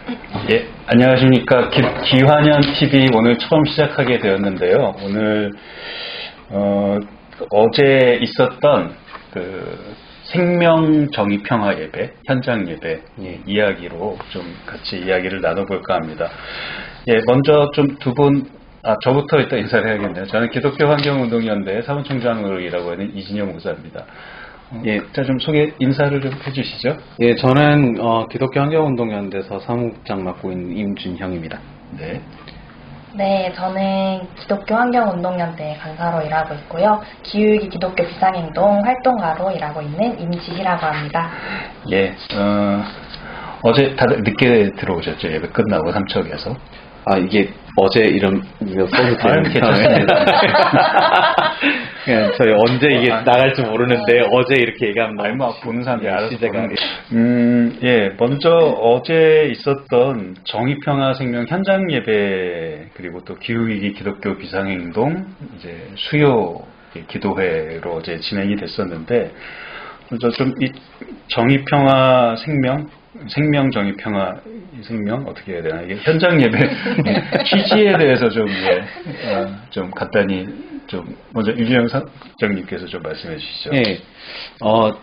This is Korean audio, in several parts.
예, 안녕하십니까. 기환현 TV 오늘 처음 시작하게 되었는데요. 오늘 어제 있었던 그 생명정의평화 예배, 현장 예배 이야기로 좀 같이 이야기를 나눠볼까 합니다. 예, 먼저 좀 두 분, 저부터 일단 인사를 해야겠네요. 저는 기독교 환경운동연대 사무총장으로 일하고 있는 이진영 목사입니다. 예, 자, 좀 인사를 좀 해주시죠. 예, 저는 기독교 환경운동연대에서 사무국장 맡고 있는 임준형입니다. 네. 네, 저는 기독교 환경운동연대 강사로 일하고 있고요. 기후위기 기독교 비상행동 활동가로 일하고 있는 임지희라고 합니다. 예, 어제 다들 늦게 들어오셨죠? 예배 끝나고 삼척에서. 이게 어제 이름 써도 되는 괜찮습니다. 그냥 저희 언제 이게 나갈지 모르는데 어제 이렇게 얘기하면 너무 보는 사람들이 알아서 시대가. 예, 먼저 어제 있었던 정의평화 생명 현장 예배 그리고 또 기후위기 기독교 비상행동 이제 수요 기도회로 어제 진행이 됐었는데 먼저 좀 이 정의평화 생명 정의평화 생명 어떻게 해야 되나 이게 현장 예배 취지에 대해서 좀 간단히 좀 먼저 유지영 사장님께서 좀 말씀해 주시죠. 예,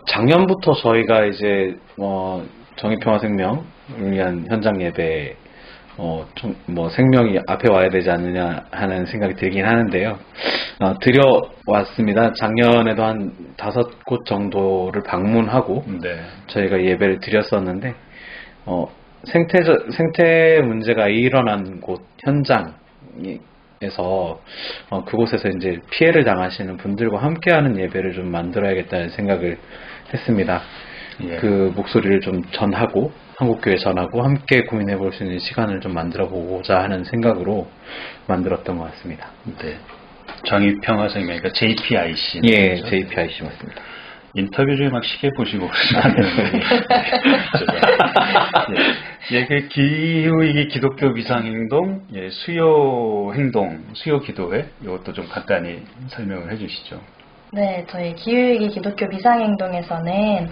작년부터 저희가 이제 정의평화 생명을 위한 현장 예배 생명이 앞에 와야 되지 않느냐 하는 생각이 들긴 하는데요. 드려왔습니다. 작년에도 한 5곳 정도를 방문하고 네. 저희가 예배를 드렸었는데 생태 문제가 일어난 곳 현장에서 그곳에서 이제 피해를 당하시는 분들과 함께하는 예배를 좀 만들어야겠다는 생각을 했습니다. 예. 그 목소리를 좀 전하고 한국교회 전하고 함께 고민해 볼 수 있는 시간을 좀 만들어 보고자 하는 생각으로 만들었던 것 같습니다. 네. 정의평화생명, 그러니까 JPIC. 예, JPIC 맞습니다. 인터뷰 중에 막 시계 보시고 그러시면 예, 그 기후위기 기독교 비상행동, 예, 수요 기도회 이것도 좀 간단히 설명을 해주시죠. 네, 저희 기후위기 기독교 비상행동에서는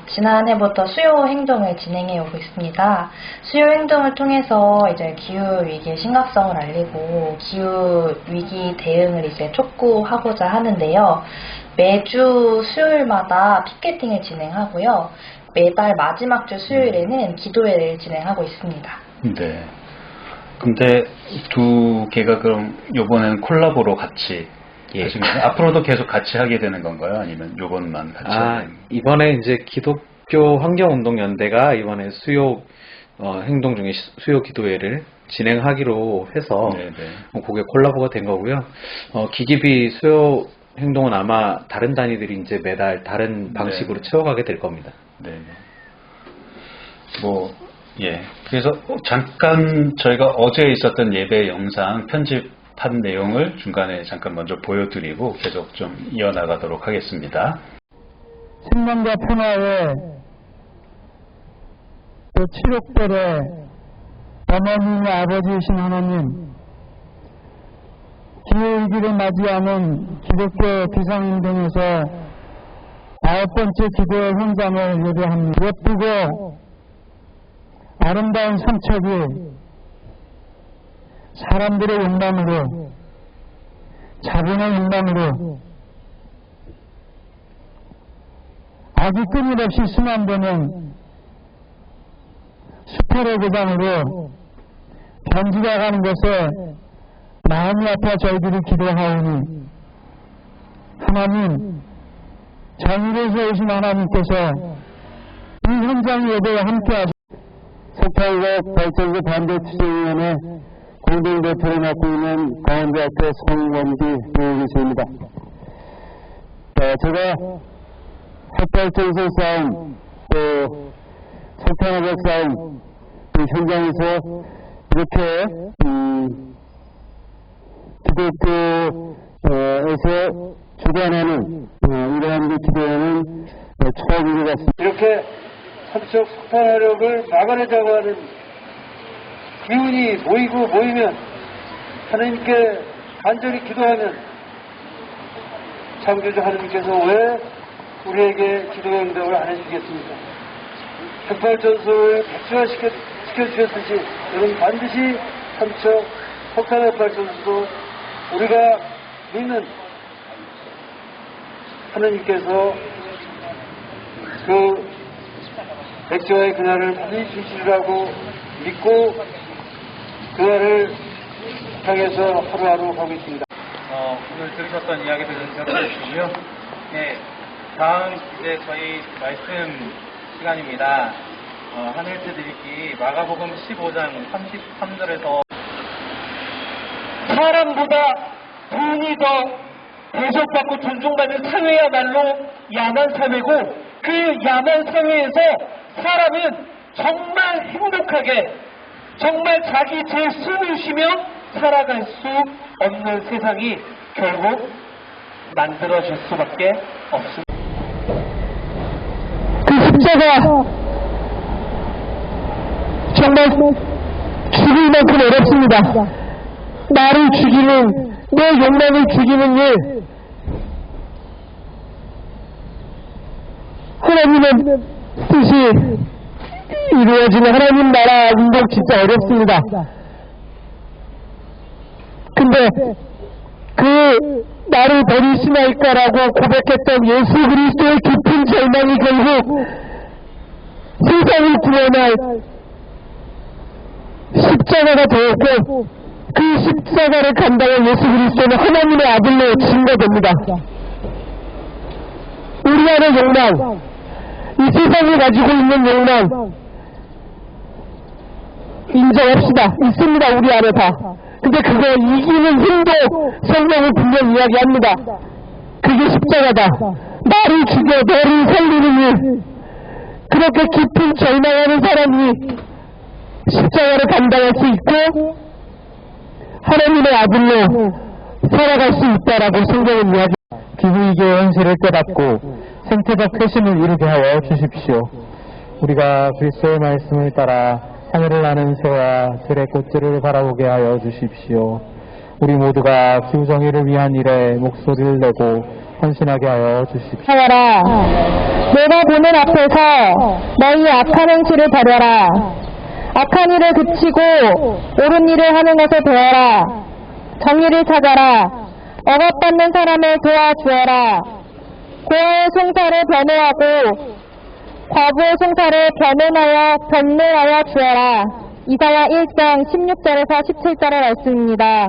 지난해부터 수요 행동을 진행해 오고 있습니다. 수요 행동을 통해서 이제 기후 위기의 심각성을 알리고 기후 위기 대응을 이제 촉구하고자 하는데요. 매주 수요일마다 피켓팅을 진행하고요. 매달 마지막 주 수요일에는 기도회를 진행하고 있습니다. 네. 근데 두 개가 그럼 요번에는 콜라보로 같이 하신 건가요? 앞으로도 계속 같이 하게 되는 건가요? 아니면 요번만 같이 하게 되는 이번에 이제 기독교 환경운동연대가 이번에 수요 행동 중에 수요 기도회를 진행하기로 해서 그게 콜라보가 된 거고요. 기기비 수요 행동은 아마 다른 단위들이 이제 매달 다른 방식으로 채워가게 될 겁니다. 네. 그래서 잠깐 저희가 어제 있었던 예배 영상 편집한 내용을 중간에 잠깐 먼저 보여드리고 계속 좀 이어나가도록 하겠습니다. 생명과 평화의 그 치욕들의 어머니 아버지이신 하나님, 기후위기를 맞이하는 기독교 비상행동에서 9번째 기도의 현장을 예배합니다. 예쁘고 아름다운 삼척이 사람들의 욕망으로, 자본의 욕망으로 아주 끊임없이 순환되는 수탈의 고장으로 변질해가는 것에 마음이 아파 저희들이 기도하오니 하나님, 정의를 세우신 하나님께서 이 현장 예배에 함께하시고 석탄과 발전소 반대 투쟁위원회 공동대표를 맡고 있는 강원대학교 송원기 교육이십니다. 제가 핵발전소 싸움, 또 석탄화력 싸움, 그 현장에서 이렇게 기독교에서 주관하는 이러한 기도회는 처음인 것 같습니다. 이렇게 삼척 석탄화력을 막아내자고 하는 기운이 모이면 하나님께 간절히 기도하면 창조주 하나님께서 왜 우리에게 기도 응답을 안 해주겠습니까? 핵발전소를 백지화시켜 지켜주셨듯이 여러분 반드시 삼척 석탄화력 발전소도 우리가 믿는 하느님께서 그 백제와의 그날을 반드시 주시리라고 믿고 그날을 향해서 하루하루 가고 있습니다. 오늘 들으셨던 이야기들을 기억해 주시고요. 네, 다음 이제 저희 말씀 시간입니다. 하늘트 드리기 마가복음 15장 33절에서 사람보다 돈이 더 대접받고 존중받는 사회야말로 야만 사회고, 그 야만 사회에서 사람은 정말 행복하게 정말 자기 제 숨을 쉬며 살아갈 수 없는 세상이 결국 만들어질 수밖에 없습니다. 그 십자가 정말 죽일 만큼 어렵습니다. 나를 죽이는, 내 욕망을 죽이는 일, 하나님의 뜻이 이루어지는 하나님 나라 운동 진짜 어렵습니다. 근데 그 나를 버리시나이까라고 고백했던 예수 그리스도의 깊은 절망이 결국 세상을 구원할 십자가가 되었고, 그 십자가를 감당한 예수 그리스도는 하나님의 아들로 증거됩니다. 우리 안의 욕망, 이 세상이 가지고 있는 욕망 인정합시다. 있습니다, 우리 안에 다. 근데 그거 이기는 힘도 성경은 분명 이야기합니다. 그게 십자가다. 나를 죽여 너를 살리는 일. 그렇게 깊은 절망하는 사람이 십자가를 감당할 수 있고 하나님의 아들로 살아갈 수 있다라고 성경은 이야기합니다. 기후위기의 현실을 깨닫고 생태적 회심을 이루게 하여 주십시오. 우리가 그리스도의 말씀을 따라 하늘을 나는 새와 들의 꽃들을 바라보게 하여 주십시오. 우리 모두가 기후정의를 위한 일에 목소리를 내고 헌신하게 하여 주십시오. 하여라, 내가 보는 앞에서 너희 악한 행실을 버려라. 악한 일을 그치고 옳은 일을 하는 것을 배워라. 정의를 찾아라. 억압받는 사람을 도와주어라. 고아의 송사를 변호하고 과부의 송사를 변론하여 주어라. 이사야 1장 16절에서 17절의 말씀입니다.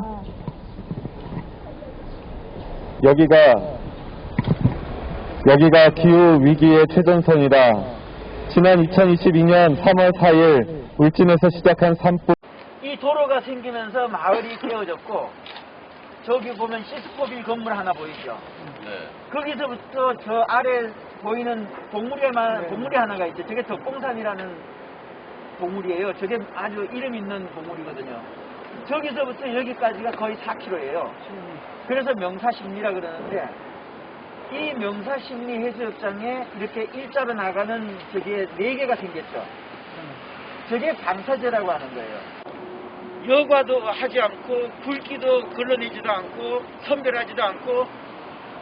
여기가 기후 위기의 최전선이다. 지난 2022년 3월 4일 울진에서 시작한 산불. 이 도로가 생기면서 마을이 깨어졌고, 저기 보면 시스코빌 건물 하나 보이죠? 거기서부터 저 아래 보이는 동물이 하나가 있죠. 저게 덕봉산이라는 동물이에요. 저게 아주 이름 있는 동물이거든요. 저기서부터 여기까지가 거의 4km예요. 그래서 명사십리라 그러는데, 이 명사십리 해수욕장에 이렇게 일자로 나가는 저게 4개가 생겼죠. 저게 방사제라고 하는 거예요. 여과도 하지 않고 굵기도 걸러내지도 않고 선별하지도 않고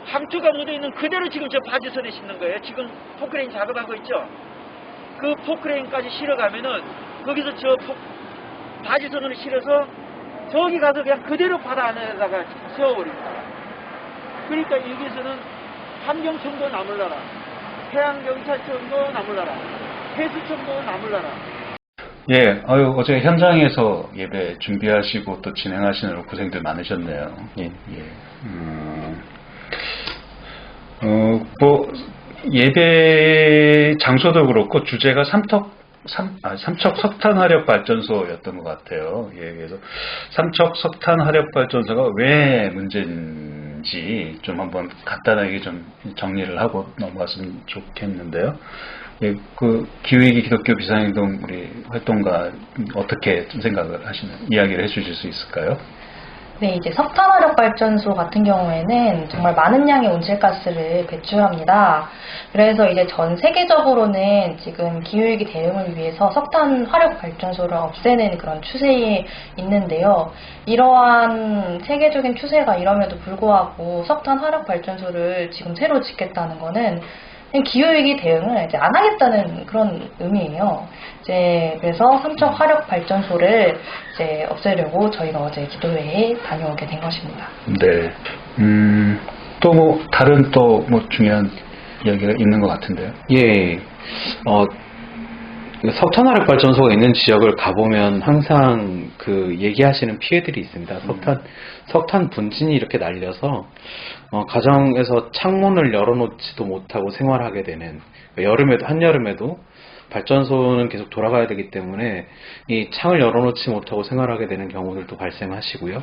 항투가 묻어있는 그대로 지금 저 바지선에 싣는 거예요. 지금 포크레인 작업하고 있죠. 그 포크레인까지 실어가면은 거기서 저 바지선으로 실어서 저기 가서 그냥 그대로 바다 안에다가 세워버립니다. 그러니까 여기서는 환경청도 나물러라, 해양경찰청도 나물러라, 해수청도 나물러라. 예, 어제 현장에서 예배 준비하시고 또 진행하시느라 고생들 많으셨네요. 예. 예배 장소도 그렇고 주제가 삼척 석탄화력 발전소였던 것 같아요. 예, 그래서 삼척 석탄화력 발전소가 왜 문제인지 좀 한번 간단하게 좀 정리를 하고 넘어갔으면 좋겠는데요. 예, 그 기후위기 기독교 비상행동 우리 활동가 어떻게 생각을 하시는 이야기를 해주실 수 있을까요? 네, 이제 석탄화력 발전소 같은 경우에는 정말 많은 양의 온실가스를 배출합니다. 그래서 이제 전 세계적으로는 지금 기후위기 대응을 위해서 석탄화력 발전소를 없애는 그런 추세에 있는데요. 이러한 세계적인 추세가 이럼에도 불구하고 석탄화력 발전소를 지금 새로 짓겠다는 거는 기후위기 대응을 이제 안 하겠다는 그런 의미예요. 이제 그래서 삼척 화력 발전소를 이제 없애려고 저희가 어제 기도회에 다녀오게 된 것입니다. 네. 또 뭐 다른 또 뭐 중요한 이야기가 있는 것 같은데요. 예. 석탄화력 발전소가 있는 지역을 가보면 항상 그 얘기하시는 피해들이 있습니다. 석탄 분진이 이렇게 날려서 가정에서 창문을 열어놓지도 못하고 생활하게 되는, 여름에도 한여름에도 발전소는 계속 돌아가야 되기 때문에 이 창을 열어놓지 못하고 생활하게 되는 경우들도 발생하시고요.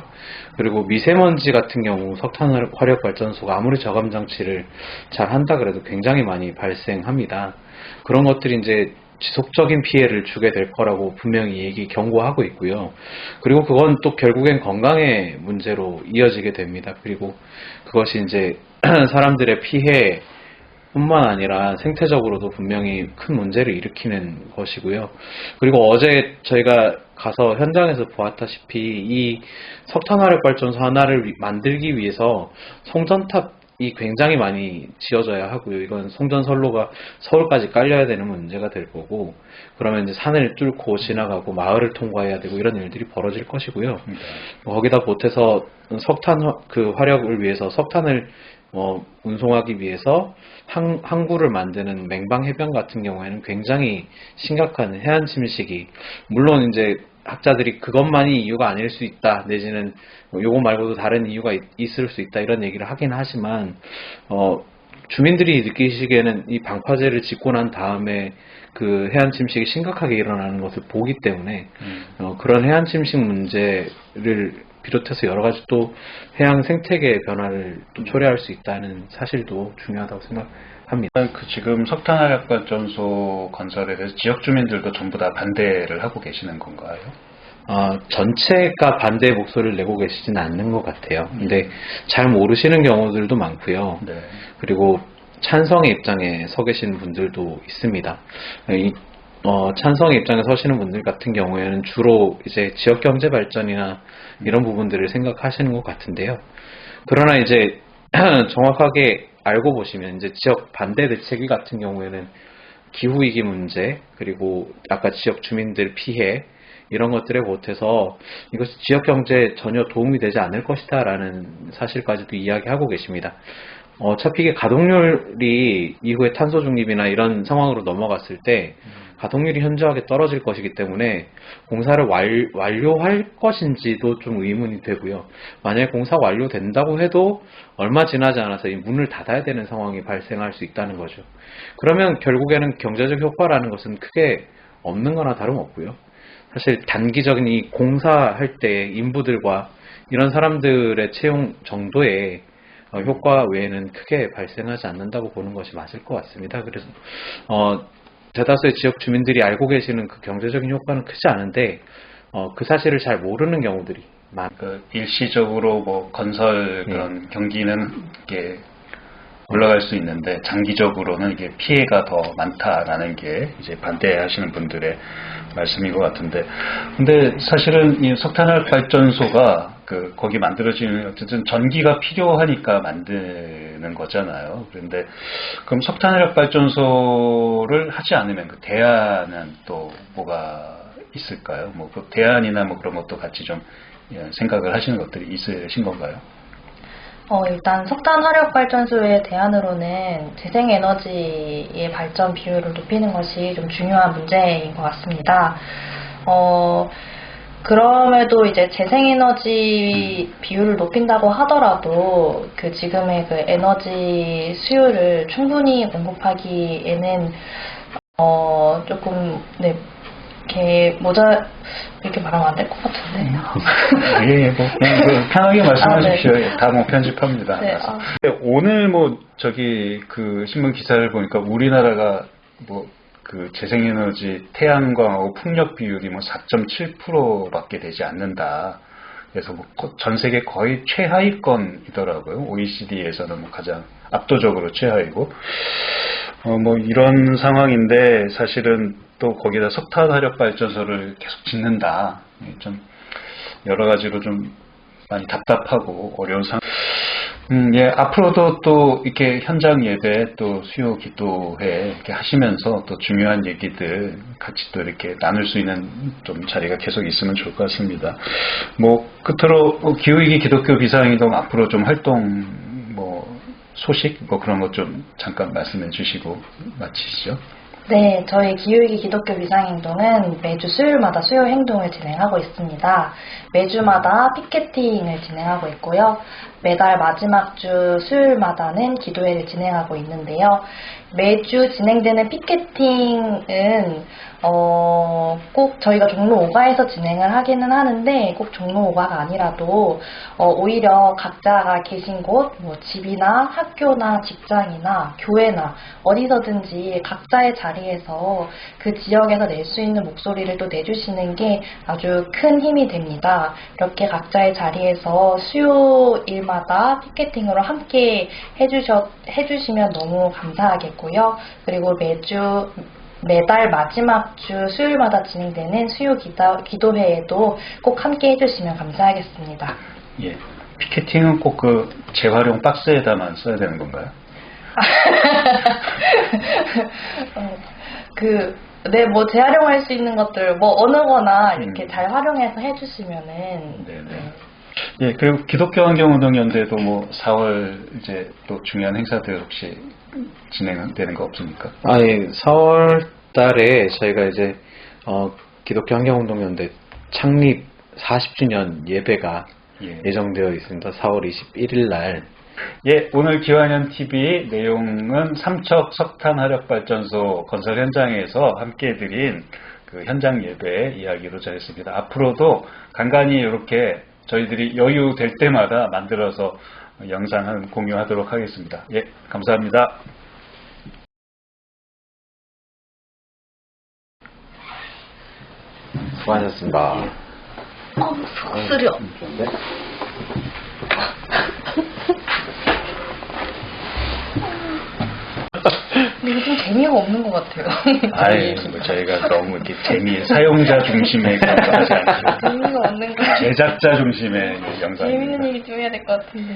그리고 미세먼지 같은 경우 석탄화력 발전소가 아무리 저감 장치를 잘 한다 그래도 굉장히 많이 발생합니다. 그런 것들이 이제 지속적인 피해를 주게 될 거라고 분명히 경고하고 있고요. 그리고 그건 또 결국엔 건강의 문제로 이어지게 됩니다. 그리고 그것이 이제 사람들의 피해 뿐만 아니라 생태적으로도 분명히 큰 문제를 일으키는 것이고요. 그리고 어제 저희가 가서 현장에서 보았다시피 이 석탄화력 발전소 하나를 만들기 위해서 송전탑이 굉장히 많이 지어져야 하고요. 이건 송전선로가 서울까지 깔려야 되는 문제가 될 거고, 그러면 이제 산을 뚫고 지나가고 마을을 통과해야 되고 이런 일들이 벌어질 것이고요. 거기다 보태서 석탄 그 화력을 위해서 석탄을 운송하기 위해서 항구를 만드는 맹방해변 같은 경우에는 굉장히 심각한 해안 침식이, 물론 이제 학자들이 그것만이 이유가 아닐 수 있다, 내지는 요거 말고도 다른 이유가 있을 수 있다 이런 얘기를 하긴 하지만 주민들이 느끼시기에는 이 방파제를 짓고 난 다음에 그 해안 침식이 심각하게 일어나는 것을 보기 때문에 그런 해안 침식 문제를 비롯해서 여러 가지 또 해양 생태계의 변화를 또 초래할 수 있다는 사실도 중요하다고 생각합니다. 그 지금 석탄화력 발전소 건설에 대해서 지역 주민들도 전부 다 반대를 하고 계시는 건가요? 전체가 반대 목소리를 내고 계시지는 않는 것 같아요. 근데 잘 모르시는 경우들도 많고요. 네. 그리고 찬성의 입장에 서 계신 분들도 있습니다. 찬성의 입장에 서시는 분들 같은 경우에는 주로 이제 지역 경제 발전이나 이런 부분들을 생각하시는 것 같은데요. 그러나 이제 정확하게 알고 보시면 이제 지역 반대 대책위 같은 경우에는 기후위기 문제, 그리고 아까 지역 주민들 피해 이런 것들에 보태서 이것이 지역 경제에 전혀 도움이 되지 않을 것이다 라는 사실까지도 이야기하고 계십니다. 어차피 이게 가동률이 이후에 탄소 중립이나 이런 상황으로 넘어갔을 때 가동률이 현저하게 떨어질 것이기 때문에 공사를 완료할 것인지도 좀 의문이 되고요. 만약에 공사가 완료된다고 해도 얼마 지나지 않아서 이 문을 닫아야 되는 상황이 발생할 수 있다는 거죠. 그러면 결국에는 경제적 효과라는 것은 크게 없는 거나 다름없고요. 사실 단기적인 이 공사할 때 인부들과 이런 사람들의 채용 정도의 효과 외에는 크게 발생하지 않는다고 보는 것이 맞을 것 같습니다. 그래서 대다수의 지역 주민들이 알고 계시는 그 경제적인 효과는 크지 않은데 그 사실을 잘 모르는 경우들이 그 일시적으로 뭐 건설 그런 경기는 이게 올라갈 수 있는데 장기적으로는 이게 피해가 더 많다라는 게 이제 반대하시는 분들의 말씀인 것 같은데, 근데 사실은 이 석탄화력 발전소가 거기 만들어지는 어쨌든 전기가 필요하니까 만드는 거잖아요. 그런데 그럼 석탄화력 발전소를 하지 않으면 그 대안은 또 뭐가 있을까요? 뭐 그 대안이나 뭐 그런 것도 같이 좀 생각을 하시는 것들이 있으신 건가요? 일단 석탄 화력 발전소의 대안으로는 재생에너지의 발전 비율을 높이는 것이 좀 중요한 문제인 것 같습니다. 그럼에도 이제 재생에너지 비율을 높인다고 하더라도 그 지금의 그 에너지 수요를 충분히 공급하기에는 조금 이렇게 말하면 안 될 것 같은데. 예, 뭐 그냥 편하게 말씀하십시오. 네. 다 뭐 편집합니다. 네, 오늘 뭐 그 신문 기사를 보니까 우리나라가 뭐 그 재생에너지 태양광하고 풍력 비율이 뭐 4.7%밖에 되지 않는다. 그래서 뭐 전 세계 거의 최하위권이더라고요. OECD에서는 뭐 가장 압도적으로 최하위고. 뭐 이런 상황인데 사실은 또 거기다 석탄화력 발전소를 계속 짓는다. 좀 여러 가지로 좀 많이 답답하고 어려운 상황. 예, 앞으로도 또 이렇게 현장 예배 또 수요 기도회 이렇게 하시면서 또 중요한 얘기들 같이 또 이렇게 나눌 수 있는 좀 자리가 계속 있으면 좋을 것 같습니다. 뭐 끝으로 기후위기 기독교 비상행동 앞으로 좀 활동 뭐 소식 뭐 그런 것 좀 잠깐 말씀해 주시고 마치시죠. 네, 저희 기후위기 기독교 비상행동은 매주 수요일마다 수요 행동을 진행하고 있습니다. 매주마다 피켓팅을 진행하고 있고요. 매달 마지막 주 수요일마다는 기도회를 진행하고 있는데요. 매주 진행되는 피켓팅은 꼭 저희가 종로 5가에서 진행을 하기는 하는데 꼭 종로 5가가 아니라도 오히려 각자가 계신 곳, 뭐 집이나 학교나 직장이나 교회나 어디서든지 각자의 자리에서 그 지역에서 낼 수 있는 목소리를 또 내주시는 게 아주 큰 힘이 됩니다. 이렇게 각자의 자리에서 수요일마다 피켓팅으로 함께 해주시면 너무 감사하겠고요. 그리고 매달 마지막 주 수요일마다 진행되는 수요 기도회에도 꼭 함께 해주시면 감사하겠습니다. 예, 피켓팅은 꼭 그 재활용 박스에다만 써야 되는 건가요? 네, 뭐 재활용할 수 있는 것들 뭐 어느 거나 이렇게 잘 활용해서 해주시면은. 네네. 예, 그리고 기독교 환경운동연대도 뭐 4월 이제 또 중요한 행사들 혹시 진행되는 거 없습니까? 아니, 4월 달에 저희가 이제 기독교 환경운동연대 창립 40주년 예배가 예정되어 있습니다. 4월 21일 날. 예, 오늘 기환현 TV 내용은 삼척 석탄화력발전소 건설 현장에서 함께 해드린 그 현장 예배 이야기로 전했습니다. 앞으로도 간간히 이렇게 저희들이 여유 될 때마다 만들어서 영상을 공유하도록 하겠습니다. 예, 감사합니다. 수고하셨습니다. 속 쓰려. 근데 이거 좀 재미가 없는 것 같아요. 아이, 뭐 저희가 너무 이렇게 사용자 중심의 그런 거 하지 않고 재미가 없는 거. 제작자 중심의 영상. 재밌는 얘기 좀 해야 될 것 같은데.